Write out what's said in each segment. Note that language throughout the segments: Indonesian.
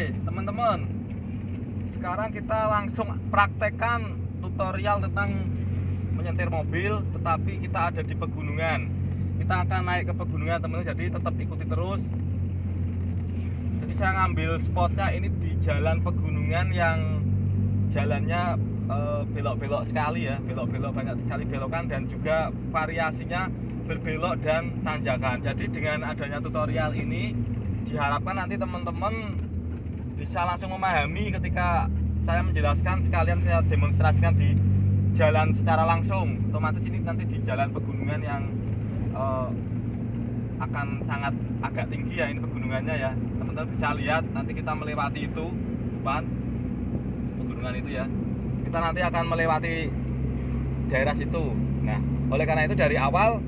Oke teman-teman, sekarang kita langsung praktekkan tutorial tentang menyetir mobil, tetapi kita ada di pegunungan. Kita akan naik ke pegunungan teman-teman, jadi tetap ikuti terus. Jadi saya ngambil spotnya ini di jalan pegunungan yang jalannya belok-belok sekali ya, belok-belok banyak sekali belokan dan juga variasinya berbelok dan tanjakan. Jadi dengan adanya tutorial ini diharapkan nanti teman-teman bisa langsung memahami ketika saya menjelaskan, sekalian saya demonstrasikan di jalan secara langsung. Otomatis ini nanti di jalan pegunungan yang akan sangat agak tinggi ya, ini pegunungannya ya. Teman-teman bisa lihat nanti kita melewati itu depan pegunungan itu ya. Kita nanti akan melewati daerah situ. Nah, oleh karena itu dari awal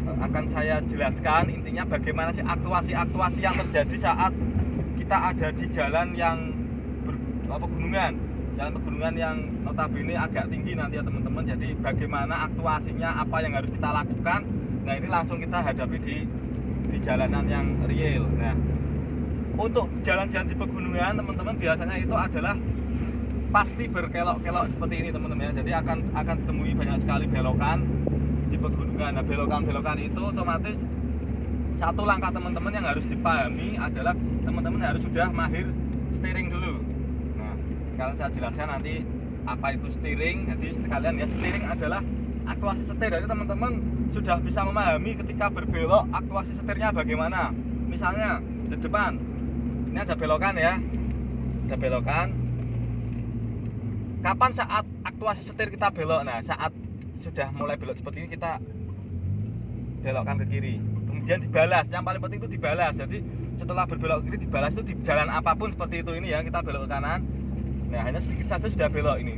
akan saya jelaskan intinya bagaimana sih aktuasi yang terjadi saat kita ada di jalan yang pegunungan, jalan pegunungan yang notabene agak tinggi nanti ya teman-teman. Jadi bagaimana aktuasinya, apa yang harus kita lakukan. Nah ini langsung kita hadapi di jalanan yang real. Nah untuk jalan-jalan di pegunungan teman-teman biasanya itu adalah pasti berkelok-kelok seperti ini teman-teman ya. Jadi akan ditemui banyak sekali belokan di pegunungan. Nah belokan-belokan itu otomatis satu langkah teman-teman yang harus dipahami adalah teman-teman harus sudah mahir steering dulu. Nah sekarang saya jelaskan nanti apa itu steering. Jadi sekalian ya, steering adalah aktuasi setir. Jadi teman-teman sudah bisa memahami ketika berbelok aktuasi setirnya bagaimana. Misalnya di depan ini ada belokan ya, ada belokan. Kapan saat aktuasi setir kita belok? Nah saat sudah mulai belok seperti ini kita belokkan ke kiri, kemudian dibalas. Yang paling penting itu dibalas. Jadi setelah berbelok ke kiri dibalas itu di jalan apapun seperti itu ini ya, kita belok ke kanan. Nah hanya sedikit saja sudah belok ini,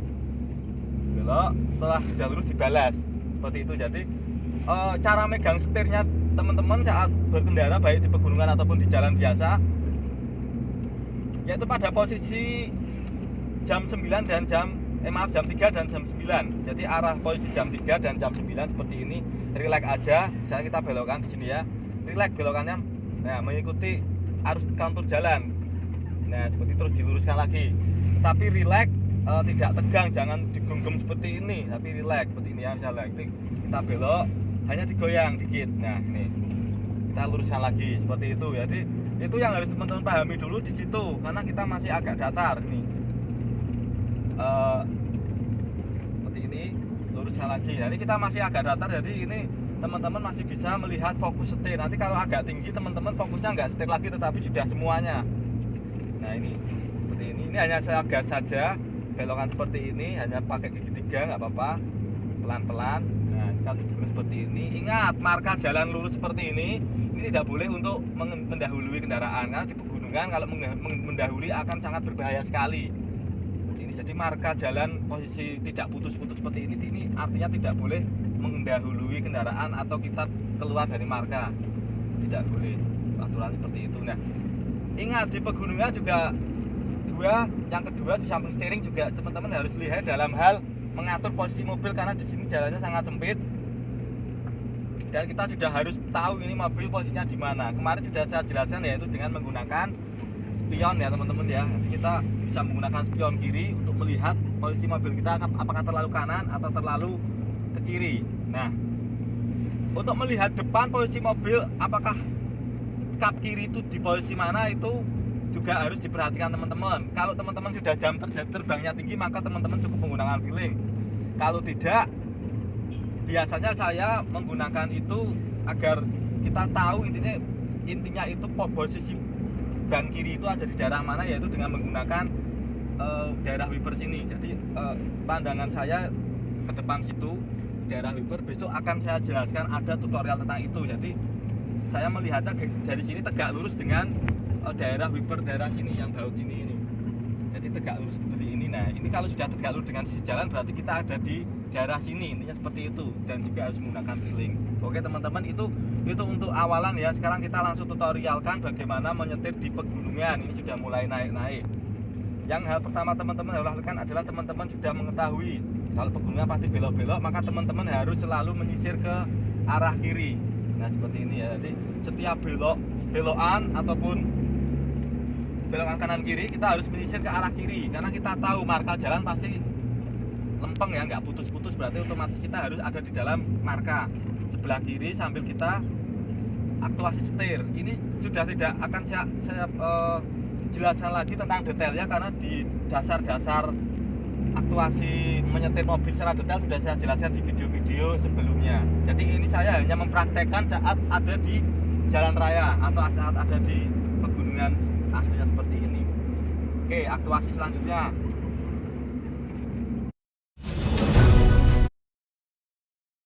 belok, setelah sudah lurus dibalas seperti itu. Jadi cara megang setirnya teman-teman saat berkendara baik di pegunungan ataupun di jalan biasa, yaitu pada posisi jam 9 dan jam 3 dan jam 9. Jadi arah posisi jam 3 dan jam 9 seperti ini. Relax aja. Misalnya kita belokkan di sini ya. Relax belokannya. Nah, mengikuti arus kontur jalan. Nah, seperti terus diluruskan lagi. Tapi relax, tidak tegang, jangan digenggam seperti ini, tapi relax seperti ini ya. Misalnya kita belok, hanya digoyang dikit. Nah, ini. Kita luruskan lagi seperti itu. Jadi, itu yang harus teman-teman pahami dulu di situ karena kita masih agak datar nih. Seperti ini, luruskan lagi. Jadi kita masih agak datar, jadi ini teman-teman masih bisa melihat fokus setir. Nanti kalau agak tinggi teman-teman fokusnya nggak setir lagi tetapi sudah semuanya. Nah ini seperti ini hanya saya gas saja belokan seperti ini, hanya pakai gigi 3 nggak apa-apa, pelan-pelan. Nah satu seperti ini. Ingat marka jalan lurus seperti ini tidak boleh untuk mendahului kendaraan karena di pegunungan kalau mendahului akan sangat berbahaya sekali. Jadi marka jalan posisi tidak putus-putus seperti ini artinya tidak boleh mendahului kendaraan atau kita keluar dari marka, tidak boleh, aturan seperti itu. Nah ingat di pegunungan juga yang kedua di samping steering juga teman-teman harus lihat dalam hal mengatur posisi mobil karena di sini jalannya sangat sempit dan kita sudah harus tahu ini mobil posisinya di mana. Kemarin sudah saya jelaskan yaitu dengan menggunakan spion ya teman-teman ya. Nanti kita bisa menggunakan spion kiri untuk melihat posisi mobil kita apakah terlalu kanan atau terlalu ke kiri. Nah untuk melihat depan posisi mobil apakah kap kiri itu di posisi mana itu juga harus diperhatikan teman-teman. Kalau teman-teman sudah jam terbangnya tinggi maka teman-teman cukup menggunakan feeling. Kalau tidak, biasanya saya menggunakan itu agar kita tahu intinya itu posisi ban kiri itu ada di daerah mana, yaitu dengan menggunakan daerah wiper sini. Jadi pandangan saya ke depan situ daerah wiper, besok akan saya jelaskan ada tutorial tentang itu. Jadi saya melihatnya dari sini tegak lurus dengan daerah wiper daerah sini yang baut sini ini. Jadi tegak lurus seperti ini. Nah ini kalau sudah tegak lurus dengan sisi jalan berarti kita ada di daerah sini, intinya seperti itu. Dan juga harus menggunakan feeling. Oke teman-teman, itu untuk awalan ya. Sekarang kita langsung tutorialkan bagaimana menyetir di pegunungan. Ini sudah mulai naik-naik. Yang hal pertama teman-teman harus lakukan adalah teman-teman sudah mengetahui kalau pegunungan pasti belok-belok, maka teman-teman harus selalu menyisir ke arah kiri. Nah seperti ini ya. Jadi setiap belokan ataupun belokan kanan kiri, kita harus menyisir ke arah kiri karena kita tahu marka jalan pasti lempeng ya, nggak putus-putus, berarti otomatis kita harus ada di dalam marka sebelah kiri sambil kita aktuasi setir. Ini sudah tidak akan saya jelaskan lagi tentang detailnya karena di dasar-dasar aktuasi menyetir mobil secara detail sudah saya jelaskan di video-video sebelumnya. Jadi ini saya hanya mempraktekkan saat ada di jalan raya atau saat ada di pegunungan aslinya seperti ini. Oke, aktuasi selanjutnya